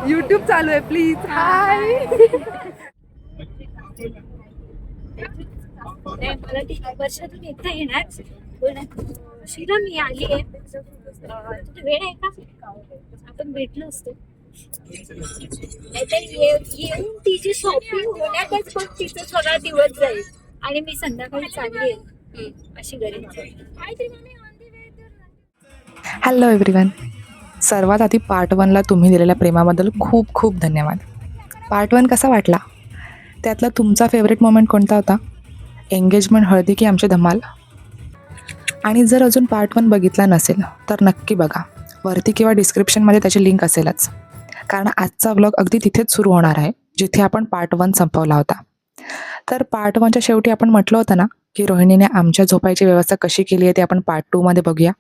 YouTube चालू आहे please. हाय. मला ती वर्षातून एकदा येणार शिला मी आली आहे. तुझी वेळ आहे का? आपण भेटलो असतो. नाहीतर येऊन तिची शॉपिंग होण्यातच पण तिचा सगळा दिवस जाईल आणि मी संध्याकाळी चालली आहे अशी गरज. Hello everyone. सर्वात आधी पार्ट 1ला तुम्ही दिलेल्या प्रेमाबद्दल खूप खूप धन्यवाद. पार्ट 1 कसा वाटला? त्यातला तुमचा फेवरेट मोमेंट कोणता होता? एंगेजमेंट, हळदी की आमची धमाल? आणि जर अजून पार्ट 1 बघितला नसेल तर नक्की बघा. वरती किंवा डिस्क्रिप्शनमध्ये त्याची लिंक असेलच. कारण आजचा व्लॉग अगदी तिथेच सुरू होणार आहे जिथे आपण पार्ट 1 संपवला होता. तर पार्ट 1च्या शेवटी आपण म्हटलं होतं ना की रोहिणीने आमच्या झोपायची व्यवस्था कशी केली आहे ते आपण पार्ट 2मध्ये बघूया.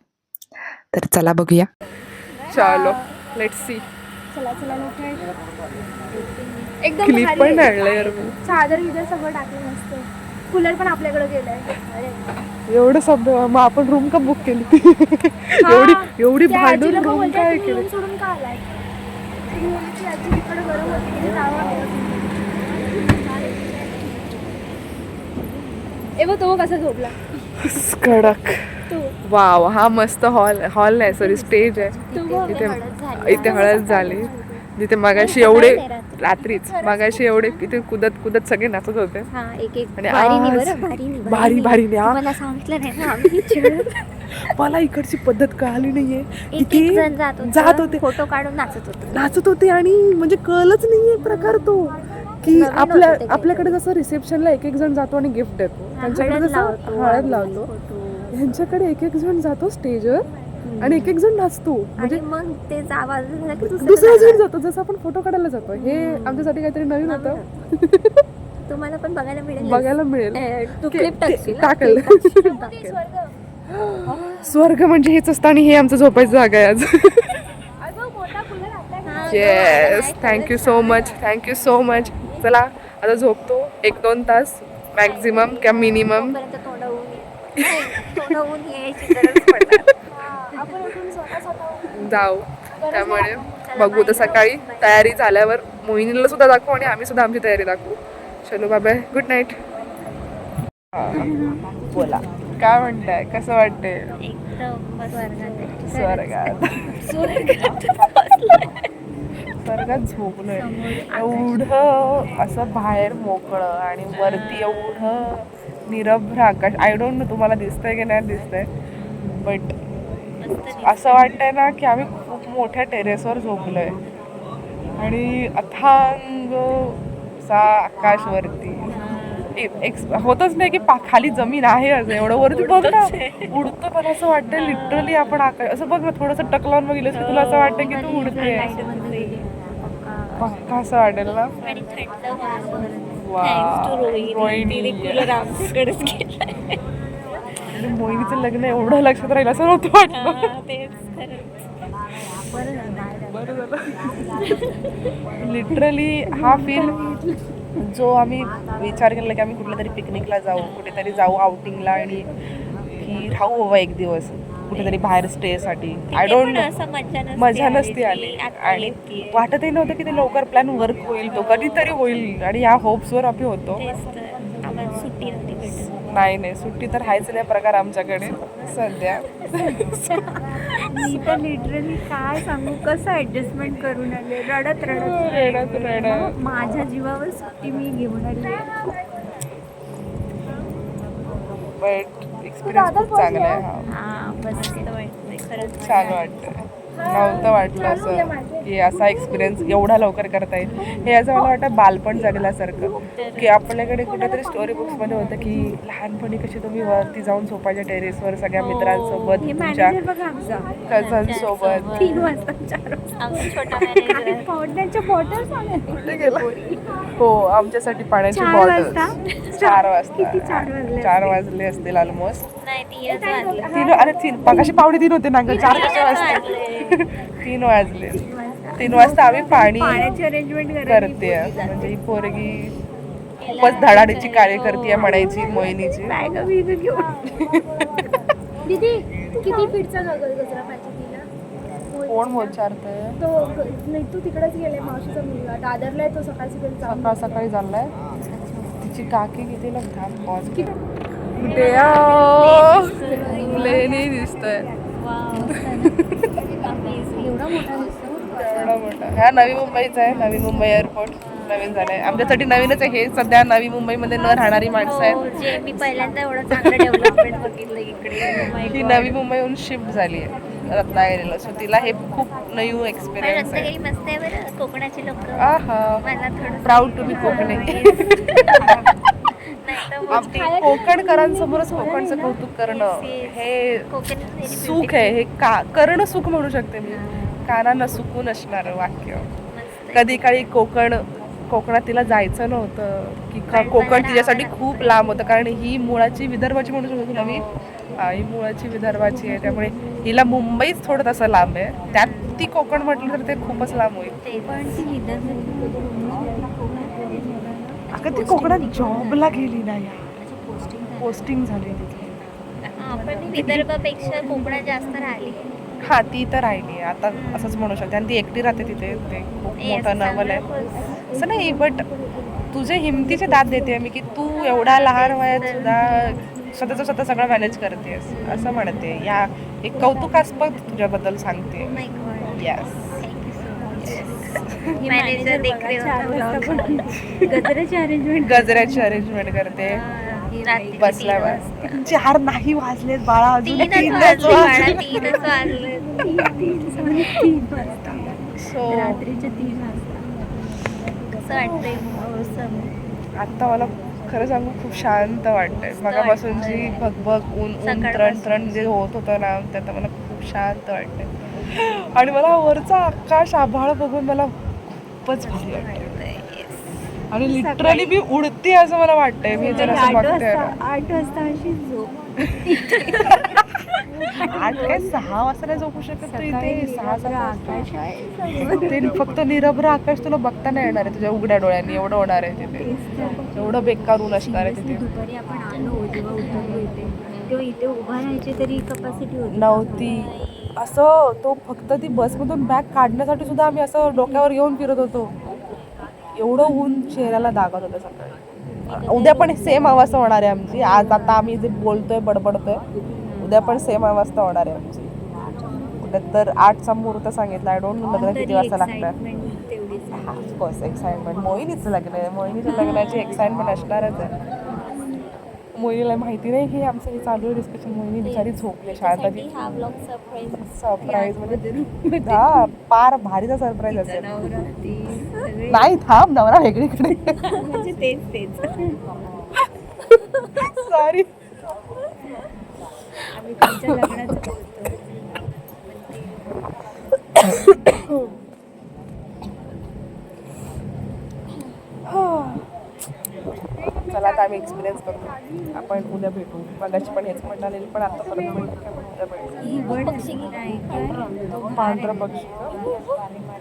तर चला बघूया. चलो लेट्स सी. चला चला एकदम क्लिप पण आणलं यार मी. चादर विदर सगळं टाकलं मस्त. कूलर पण आपल्याकडे गेलाय. एवढं सब मग आपण रूम का बुक केली ती? एवढी भांडून रूम काय केली? सोडून का आलाय? आजी तिकडे गरम होती तो कसा झोपला कडक. वाव, हा मस्त हॉल नाही सॉरी स्टेज आहे. इथे हळद झाली. जिथे मगाशी एवढे रात्रीच मगाशी एवढे इथे कुदत कुदत सगळे नाचत होते. भारी भारी मला इकडची पद्धत कळाली नाहीये. जात होते फोटो काढून नाचत होते आणि म्हणजे कळलंच नाहीये प्रकार तो की आपल्याकडे जसं रिसेप्शनला एक जण जातो आणि गिफ्ट देतो, त्यांच्याकडे जसं हळद लावतो, ह्यांच्याकडे एक जण जातो स्टेजवर आणि एक जण नाचतो. म्हणजे मग ते आवाज दुसरा जण जातो जसं आपण फोटो काढायला जातो. हे आमच्यासाठी काहीतरी नवीन होतं. तुम्हाला पण बघायला मिळेल. तू क्लिप टाकेल. स्वर्ग म्हणजे हेच असतं आणि हे आमचं झोपायचं जागा आहे आज. Yes, thank you so much. चला आता झोपतो 1-2 तास मॅक्झिमम किंवा मिनिमम. जाऊ. त्यामुळे बघू तर सकाळी तयारी झाल्यावर मोहिनीला सुद्धा दाखवू आणि आम्ही सुद्धा आमची तयारी दाखवू. चलो बाय बाय, गुड नाईट. बोला काय म्हणताय, कसं वाटतंय? स्वर्गात झोपलोय. एवढं असं बाहेर मोकळं आणि वरती एवढं निरभ्र आकाश. आय डोंट नो तुम्हाला दिसतंय की नाही दिसतंय, बट असं वाटतंय ना की आम्ही खूप मोठ्या टेरेसवर झोपलोय आणि अथांग असा आकाश वरती. होतच नाही की खाली जमीन आहे असं एवढं वरती बघ ना उडतं. पण असं वाटतं लिटरली आपण आकाश असं बघ ना थोडंसं टकलावून बघितलं की तुला असं वाटतं की तू उडते. पक्का असं वाटेल ना. मोहिनीचं लग्न एवढं लक्षात राहील असं नव्हतं वाटलं. लिटरली हा फील जो आम्ही विचार केला की आम्ही कुठल्या तरी पिकनिकला जाऊ, कुठेतरी जाऊ आउटिंगला आणि की राहू बाबा एक दिवस कुठेतरी बाहेर स्टेसाठी. आय डोंट नो, मजा नसती आली आणि वाटतही नव्हतं की ते लवकर प्लॅन वर्क होईल, तो कधीतरी होईल. आणि या होप्सवर आम्ही होतो. नाही सुट्टी तर हायच नाही प्रकार आमच्याकडे सध्या. मी तर लिटरली काय सांगू कसं ऍडजस्टमेंट करून आले. रडत माझ्या जीवावर सुट्टी मी घेऊन आली. बट एक्सपिरियन्स खूप चांगला आहे. छान वाटतं. नव्हतं वाटलं असं की असा एक्सपिरियन्स एवढा लवकर करता येईल. हे असं मला वाटतं बालपण जगल्यासारखं की आपल्याकडे कुठेतरी स्टोरी बुक्समध्ये होतं की लहानपणी कशी तुम्ही वरती जाऊन झोपायच्या टेरेसवर सगळ्या मित्रांसोबत, तुमच्या कझनसोबत. 3 वाजता 4 हो, आमच्यासाठी पाण्याची बॉटल 4 वाजता 4 वाजले असतील ऑलमोस्ट. अरे 3 मगाशी 2:45 होते ना ग. 4 कसे वाजते? 3 वाजले. 3 वाजता आम्ही पाण्याची अरेंजमेंट करते. म्हणजे ही पोरगी खूपच धडाडीची कार्य करते म्हणायची मोहिनीची. दीदी किती फीटचा गजरा पाहिजे तिला? कोण विचारतंय? तो नाही, तू तिकडेच गेले, मावशीचा मुलगा दादरला आहे, तो सकाळी सकाळी जाऊन सकाळ सकाळी चाललाय. तिची काकी किती लग्नात पॉज किती लेणी दिसतोय एवढा मोठा दिसतो. एवढा मोठा. ह्या नवी मुंबईचा आहे. नवी मुंबई एअरपोर्ट नवीन झालंय आमच्यासाठी. नवीनच आहे हे. सध्या नवी मुंबईमध्ये न राहणारी माणसं आहेत. जे मी पहिल्यांदा एवढं चांगलं डेव्हलपमेंट बघितलं इकडे. ही नवी मुंबईहून शिफ्ट झाली आहे रत्नागिरीला. सो तिला हे खूप न्यू एक्सपिरियन्स आहे. रत्नागिरी मस्त आहे बरं, कोकणाची लोक. आहा, मला थोडं प्राऊड टू बी कोकणी. कोकणकरांसमोरच कोकणचं कौतुक करणं हे सुख आहे. हे करणं सुख म्हणू शकते मी. कानांना सुकून असणार वाक्य. कधी काळी कोकणात तिला जायचं नव्हतं की कोकण तिच्यासाठी खूप लांब होतं, कारण ही मुळाची विदर्भाची म्हणू शकतो नवी. ही मुळाची विदर्भाची आहे, त्यामुळे हिला मुंबईच थोडं तसं लांब आहे. त्यात ती कोकण म्हटलं तर ते खूपच लांब होईल. अगं ती कोकणात जॉबला गेली ना, पोस्टिंग झाली तिथे. पण विदर्भापेक्षा कोकणात जास्त राहिली. हा, ती तर राहिली आता असंच म्हणू शकते. आणि ती एकटी राहते तिथे. ते खूप मोठं नवल आहे असं नाही, बट तुझे हिमतीचे दाद देते मी की तू एवढा लहान वयात सुद्धा स्वतः सगळं मॅनेज करतेस असं म्हणते. या एक कौतुकास्पद तुझ्याबद्दल सांगते. येस. गजऱ्याची अरेंजमेंट करते. बसल्यावर 4 नाही वाजलेत बाळा, अजून 3 रात्रीचे 3 कसं वाटतंय? आता मला खरं सांगू खूप शांत वाटतंय. मगापासून जी भगभग ऊन तरण जे होत होतं ना, ते आता मला खूप शांत वाटतंय. आणि मला वरचा आकाश आभाळ बघून मला खूपच भारी वाटतंय. आणि लिटरली मी उडते असं मला वाटतंय. मी जर असं बघते 8 वाजता अशी झोप. 8 काय 6 वाजता नाही झोपू शकत तू इथे. 6 आकाश आहे ते फक्त निरभ्र आकाश तुला बघता नाही येणार आहे तुझ्या उघड्या डोळ्यांनी. एवढं होणार आहे तिथे. एवढं बेकार ऊन असणार आहे तिथे. दुपारी आपण आलो जेव्हा उतरलो इथे, तेव्हा इथे उभा राहायची तरी कपॅसिटी नव्हती. असं तो फक्त ती बसमधून बॅग काढण्यासाठी सुद्धा आम्ही असं डोक्यावर घेऊन फिरत होतो. एवढं ऊन चेहऱ्याला दागत होतं सकाळी. उद्या पण सेम अवस्था होणार आहे आमची. आज आता आम्ही जे बोलतोय बडबडतोय, उद्या पण सेम अवस्था होणार आहे आमची. उद्या तर 8चा मुहूर्त सांगितला. आय डोंट नो लग्न किती वाजता लागतं. Of course excitement. मोहिनीचं लग्न आहे. मोहिनीच्या लग्नाची एक्साइटमेंट असणारच आहे. मोहिनीला माहिती नाही की आमचं हे चालू आहे डिस्कशन. मोहिनी बिचारी झोपली शाळेत. सरप्राईज म्हणजे हा पार भारीचा सरप्राईज असेल. नाही थांब, नवरा वेगळीकडे. सॉरी. चला आता आम्ही एक्सपिरियन्स करू. आपण उद्या भेटू. मगाशी पण हेच म्हणाले, पण आता परत भेटू. उद्या भेटू. पांढरा पक्षी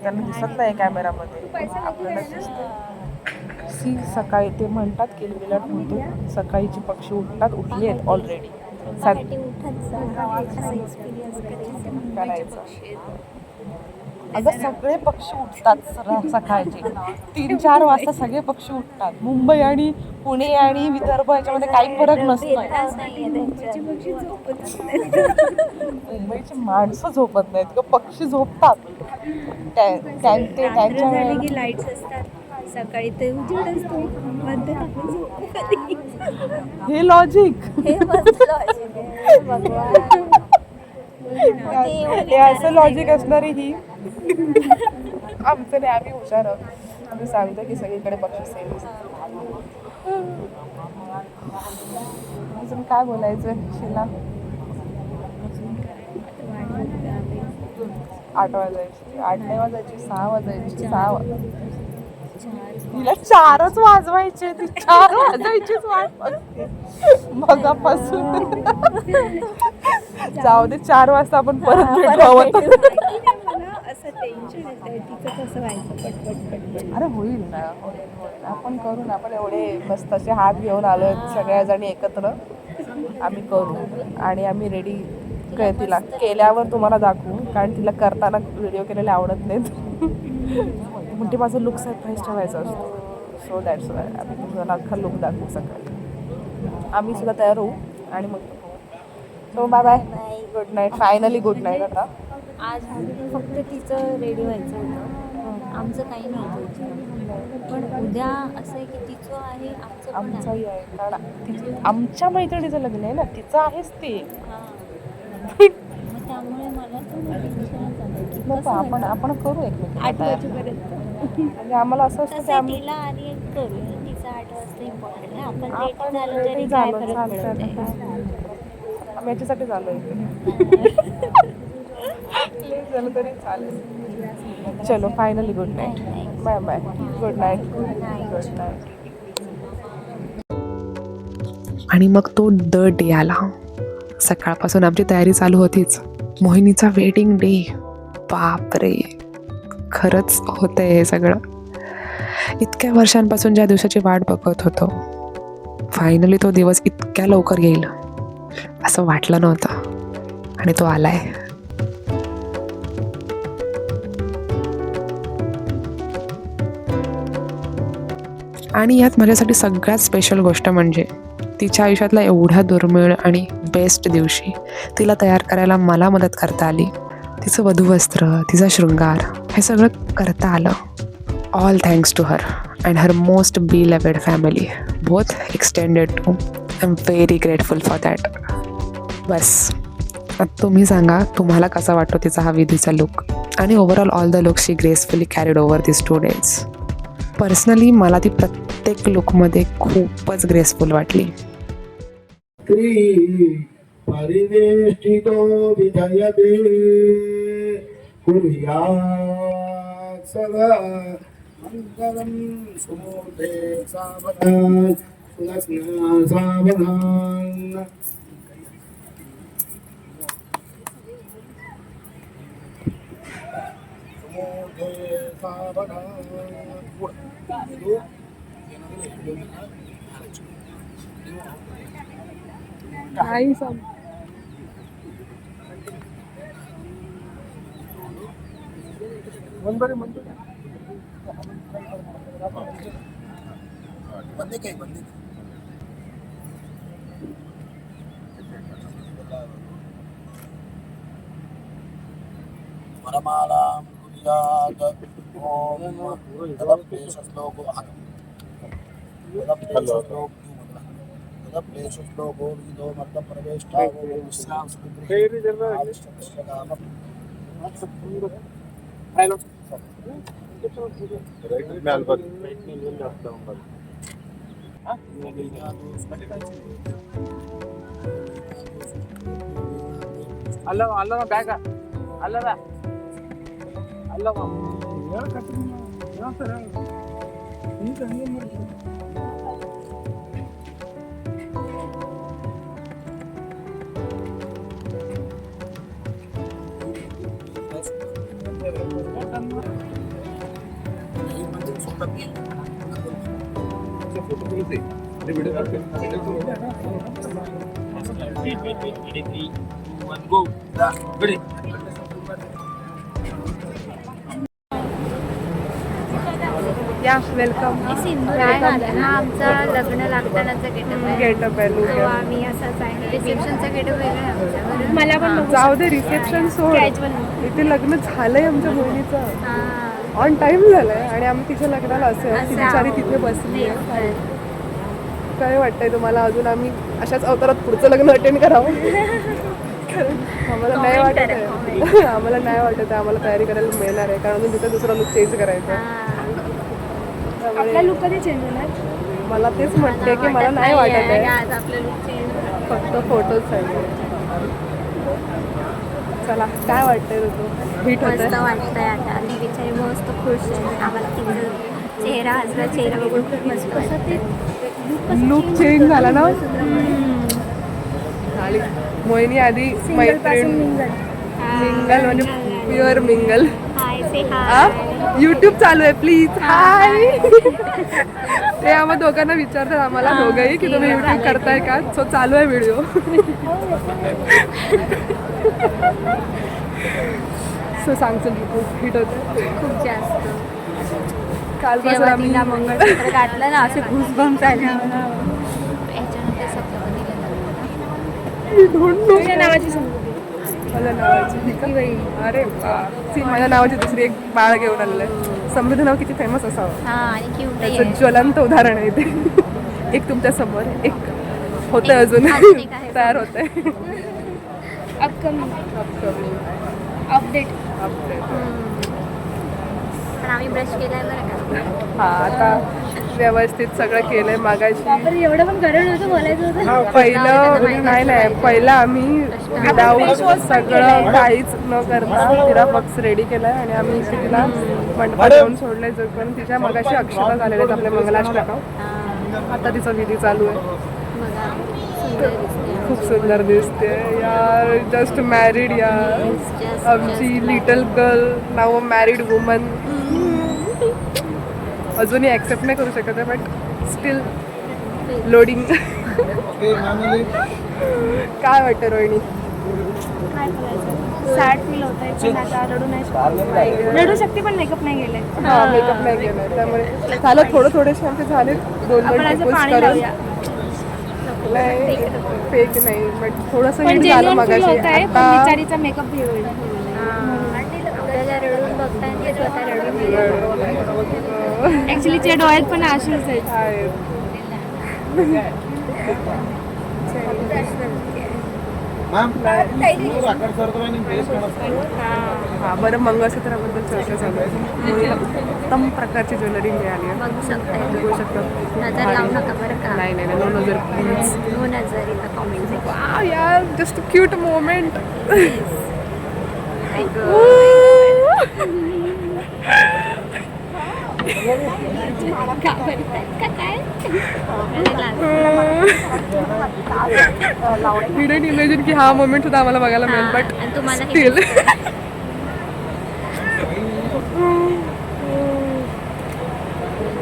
त्यांना दिसत नाही कॅमेरामध्ये, आपल्याला दिसतं. सी सकाळी ते म्हणतात की विराट म्हणतो सकाळीची पक्षी उठतात. उठली आहेत ऑलरेडी. करायचं. अगं सगळे पक्षी उठतात सकाळचे 3-4 वाजता. सगळे पक्षी उठतात. मुंबई आणि पुणे आणि विदर्भ याच्यामध्ये काही फरक नसतो. मुंबईची माणसं झोपत नाहीत किंवा पक्षी झोपतात. त्यांच्या लाईट्स असतात सकाळी, ते उजेड असतो. हे लॉजिक. हे असं लॉजिक असणारी ही आमचं नाही. आम्ही हुशार आहोत. आम्ही सांगतो की सगळीकडे पक्षी सेम. अजून काय बोलायचं शिला? 8 वाजायची. 8 नाही वाजायची, 6 वाजायची. 6 तिला 4च वाजवायचे. ती 4 वाजायचीच वाट बघते मगापासून. जाऊ दे, 4 वाजता आपण परत भेटू. असं टेन्शन येतं तिचं कसं व्हायचं पटपट. अरे होईल ना, होईल. आपण करू ना. आपण एवढे मस्त असे हात घेऊन आलो सगळ्या जणी एकत्र. आम्ही करू आणि आम्ही रेडी हक्क आहे तिला. केल्यावर तुम्हाला दाखवू, कारण तिला करताना व्हिडिओ केलेले आवडत नाहीत. म्हणजे माझं लुक सरप्राईज ठेवायचं असतो. सो दॅट्स वाय आम्ही तुम्हाला अख्खा लुक दाखवू सकाळी. आम्ही सुद्धा तयार होऊ आणि मग so bye bye, good night. Finally good night. आता आज फक्त तिचं रेडी व्हायचं होतं, आमचं काही नव्हतं. पण उद्या असं आहे की तिचं आहे, आमचं पण आहे. आमचाही आहे, कारण आमच्या मैत्रिणीचं लग्न आहे ना, तिचं आहेच ते. हां. मग त्यामुळे मला थोडं टेन्शनच आलं की नको, कसं आपण करू एकमेकांना 8 तयार. वाजेपर्यंत. म्हणजे आम्हाला असं असतं की तसं आम्ही तिला आणि एक करूया, तिचा 8 वाजता इम्पॉर्टंट आहे. आपण आपण लेट झालं ready तरी काय झालो, फरक चालतंय पडत आता नाही. आम्ही याच्यासाठी झालो लेट झालं तरी चालेल. चलो finally good night. Bye bye, good night. Good night. आणि मग तो द डे आला. सकाळपासून आमची तयारी चालू होतीच. मोहिनीचा वेडिंग डे. बापरे, खरंच होतंय हे सगळं. इतक्या वर्षांपासून ज्या दिवसाची वाट बघत होतो, फायनली तो दिवस इतक्या लवकर येईल असं वाटलं नव्हतं, आणि तो आलाय. आणि यात माझ्यासाठी सगळ्यात स्पेशल गोष्ट म्हणजे तिच्या आयुष्यातला एवढ्या दुर्मिळ आणि बेस्ट दिवशी तिला तयार करायला मला मदत करता आली. तिचं वधूवस्त्र, तिचा शृंगार, हे सगळं करता आलं. All thanks to her and her most beloved family, both extended too. I am very grateful for that. बस, आता तुम्ही सांगा तुम्हाला कसा वाटतो तिचा हा विधीचा लुक, आणि overall all the look she gracefully carried over this 2 days. Personally मला ती प्रत्येक लुकमध्ये खूपच ग्रेसफुल वाटली. परिवेष्टितो विजयते कुर्यात् सदा मङ्गलं सुमूर्ते सावधान सुलग्ना सावधान. सुमूर्ते सावधान. काही सांग. बंदे काही बंदे वरमालां कुर्यात्. ओम तदप्येषश्लोको तदप्येषश्लोको विदो मर्दप्रवेष्टावो ಅಲ್ಲವ ಬ್ಯಾಗ ಅಲ್ಲದ ಅಲ್ಲವ या वेलकम. काय झालं ना, आमचा लग्न लागतानाचा गेटअप आहे लुक. आम्ही असंच आहे. रिसेप्शनचा गेटअप वेगळा आहे आमचा. मला पण जाऊ दे, रिसेप्शन सोड. इथे लग्न झालंय आमच्या बहिणीचं, ऑन टाइम झालंय, आणि आम्ही तिच्या लग्नाला असं ती बिचारी तिथे बसली आहे. काय वाटतंय तुम्हाला अजून आम्ही अशाच अवतारात पुढचं लग्न अटेंड करावं? आम्हाला नाही वाटत आहे. आम्हाला नाही वाटत आहे आम्हाला तयारी करायला मिळणार आहे, कारण अजून तिथं दुसरा लुक चेंज करायचा आहे. आपला लुक कधी चेंज होणार? मला तेच म्हणते की मला नाही वाटत आहे, आज आपलं लुक चेंज फक्त फोटोजसाठी. चला, काय वाटतंय ऋतू? हिट मस्त होतं? वाटतंय. आता ती बिचारी मस्त खुश आहे. आम्हाला तिचा चेहरा, हसरा चेहरा बघून खूप मस्त वाटतं. लुक चेंज झाला ना. आणि मोहिनी आधी मैत्रीण, मिंगल म्हणजे प्युअर मिंगल. हाय, से आ? हाय. यूट्यूब चालू आहे प्लीज हाय. ते आम्हा दोघांना विचारतात आम्हाला दोघंही की तुम्ही यूट्यूब करताय का. सो चालू आहे व्हिडिओ. सो सांगतो हिट होते खूप जास्त. कालपासून तेव्हा आम्ही तिला मंगळसूत्र घातलं ना असे घुसबम्स आले मला. याच्यानंतर सप्तपदीला तुझ्या नावाची माझ्या नावाची अरे माझ्या नावाची दुसरी एक बाळ घेऊन आलेलं आहे. समृद्ध नाव किती फेमस असावं. हा आणि क्यूट त्याचं ज्वलंत उदाहरण आहे ते. एक तुमच्या समोर एक होतंय अजून अजून एक आहे. तयार होतंय. Upcoming update. पण आम्ही ब्रश केलाय बरं का. हा आता व्यवस्थित सगळं केलंय मागाशी. एवढं पण गरज नव्हतं बोलायचं होतं. पहिलं नाही पहिलं आम्ही विदाऊट सगळं काहीच न करता तिला बक्स रेडी केलाय आणि आम्ही इथे तिला मंडपात येऊन सोडलंय. जोपर्यंत तिच्या मगाशी अक्षता झालेल्या आहेत आपल्या मंगलाष्टका. आता तिचा विधी चालू आहे. बघा सुंदर दिसते. खूप सुंदर दिसते यार. जस्ट मॅरिड यार. आमची लिटल गर्ल नाव मॅरिड वुमन. अजूनही ॲक्सेप्ट नाही करू शकत आहे बट स्टील लोडिंग. काय वाटतं रोहिणी. काय करायचं. सॅड फील होत आहे पण आता रडू नाही शकत. रडू शकते पण मेकअप नाही गेले. हा मेकअप नाही केलाय त्यामुळे झालं थोडेसे आमचे झाले 2 टिपूस करून. नाही फेक नाही बट थोडंसं नीट झालं मगाशी. आता बिचारीचा मेकअप भी होईल. आपल्याला रडून बघता आणि स्वतः रडून ऍक्च्युली त्या डोळ्यात पण आशेच आहेत. हा बरं मंगळसूत्राबद्दल चर्चा चालू आहे. उत्तम प्रकारची ज्वेलरी मिळाली आहे. बघू शकता. बघू शकतो. नजर लावू नका बरं का. नाही 2,000 प्लीज. 2,000 इथं कॉमेंट. वाव यार just cute moment. Didn't imagine की हा मोमेंट सुद्धा आम्हाला बघायला मिळेल बट आणि तुम्हाला स्टील.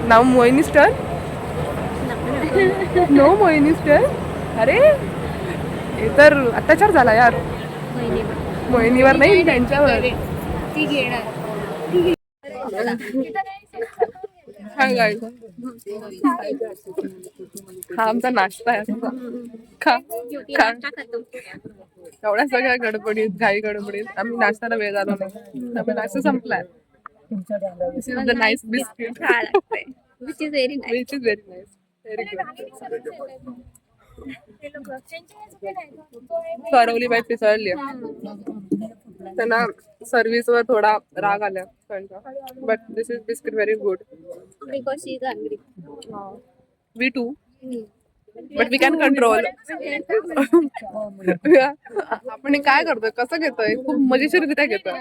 नाव मोहिनी स्टर. नो मोहिनी स्टर. अरे हे तर अत्याचार झाला यार. मोहिनीवर नाही त्यांच्यावर. ती घेणार. हा आमचा नाश्ता आहे. खा खा. एवढ्या सगळ्या गडबडीत घाई गडबडीत आम्ही नाश्त्याला वेळ झालो नाही त्यामुळे नाश्ता संपलाय. This is the nice biscuit which is very nice. Which is very nice. Very good. करवली बाई पिसळली. त्यांना सर्व्हिसवर थोडा राग आला त्यांचा but this is biscuit very good. Because she is hungry. We too but we can control. आपण हे काय करतोय कसं घेतोय खूप मजेशीररित्या घेतोय.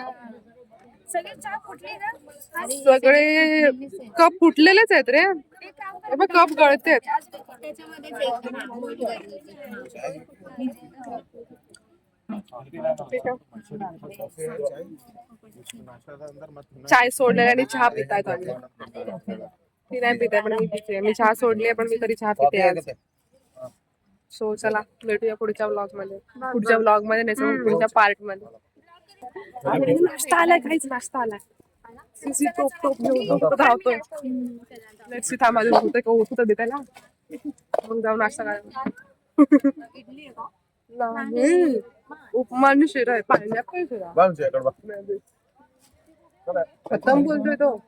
सगळे कप फुटलेलेच आहेत रे. हे बघ कप गळतेत. चाय सोडलेला आणि चहा पितायत आम्ही. ती नाही पिते पण मी पिते. मी चहा सोडली पण मी तरी चहा पिते. सो चला भेटूया पुढच्या व्लॉग मध्ये. नाही पुढच्या पार्ट मध्ये. नाश्ता आलाय काहीच नाश्ता आलाय. सीसी टोप धावतोय. लेट्स सी थांब अजून होतं का होत तर त्याला मग जाऊन नाश्ता करायला. नाही उपमा आणि शिरा आहे. पाहिजे शिरा खतम बोलतोय तो.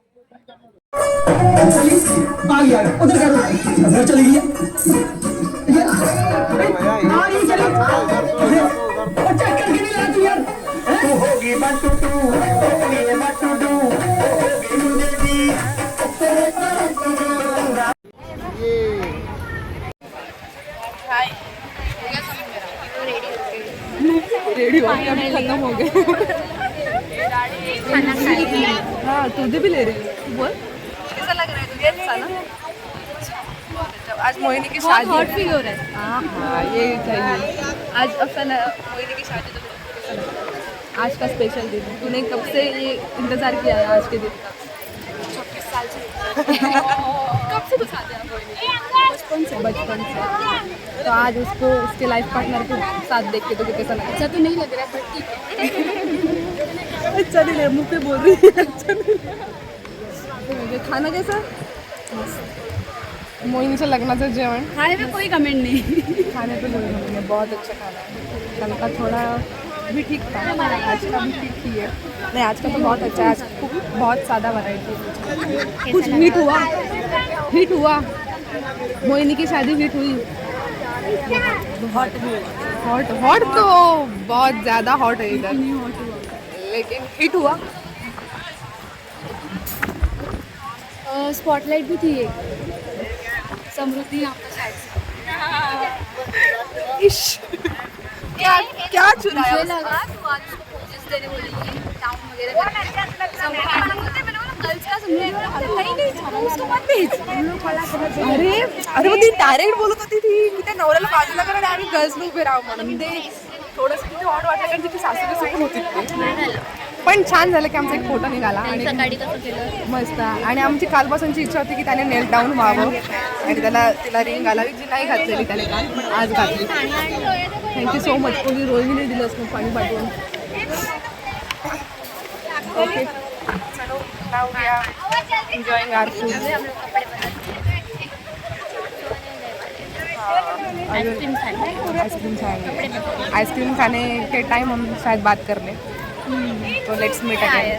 रेडी हो गए अभी खत्म हो गए. हाँ तुझे भी ले रही है. बोल कैसा लग रहा है तुझे. अच्छा ना. आज मोहिनी की शादी. हॉट फील हो रहा है. हाँ ये चाहिए. आज अफसन मोहिनी की शादी तो आज का स्पेशल दिन. तूने कब से ये इंतजार किया है आज के दिन का. बचपन से तो आज उसको उसके लाइफ पार्टनर के साथ देख के तो कैसा लगा? अच्छा तो नहीं लग रहा है पर ठीक है। अच्छा नहीं लग मुँह पे बोल रही है अच्छा नहीं तो मुझे खाना कैसा? मोहिनीच्या लग्नाचं जेवण खाने में कोई कमेंट नहीं। खाने पे बोल रही है बहुत अच्छा खाना है। कल का थोड़ा भी ठीक था, आज का भी ठीक ही है। नहीं आज का तो बहुत अच्छा है, आज बहुत सादा वैरायटी है। कुछ हिट हुआ मोहिनी की शादी हिट हुई। हॉट तो बहुत ज़्यादा हॉट है इधर, लेकिन हिट हुआ। स्पॉटलाइट भी थी एक समृद्धि यहाँ पे साइड से। इश क्या चुराया? मुझे लगा तू आज उसको पोजेस देने बोली टाउन वगैरह मैंने बोला गर्ल्स का समृद्धि नहीं जाना उसको मत भेज। अरे वो ती डायरेक्ट बोलत होती थी की त्या नवऱ्याला बाजूला करा आणि आम्ही गर्ल्स उभे राहू म्हणून. ते थोडंसं किती ऑड वाटलं कारण तिची सासू कसं पण होती ती. पण छान झालं की आमचा एक फोटो निघाला आणि सकाळी कसं केलं मस्त. आणि आमची कालपासूनची इच्छा होती की त्याने नेल डाऊन व्हावं आणि तिला रिंग घालावी जी नाही घातलेली त्याने काल पण आज घातली. Thank you so much. कोणी रोहिणीने दिलं असं पाणी पाठवून. ओके चलो now we are enjoying our food. Ice cream खाएंगे। आइसक्रीम खाने के टाइम हम शायद बात कर लें तो लेट्स मीट अगेन.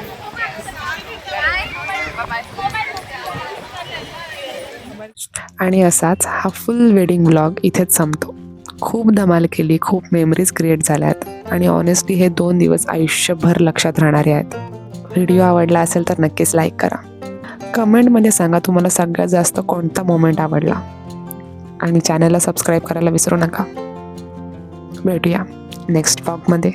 आणि असाच हा फुल वेडिंग व्लॉग इथेच संपतो. खूप धमाल केली, खूप मेमरीज क्रिएट झाल्यात आणि ऑनेस्टली हे 2 दिवस आयुष्यभर लक्षात राहणारे आहेत. व्हिडिओ आवडला असेल तर नक्कीच लाईक करा. कमेंटमध्ये सांगा तुम्हाला सगळ्यात जास्त कोणता मोमेंट आवडला आणि चॅनलला सबस्क्राईब करायला विसरू नका. भेटूया नेक्स्ट व्लॉगमध्ये.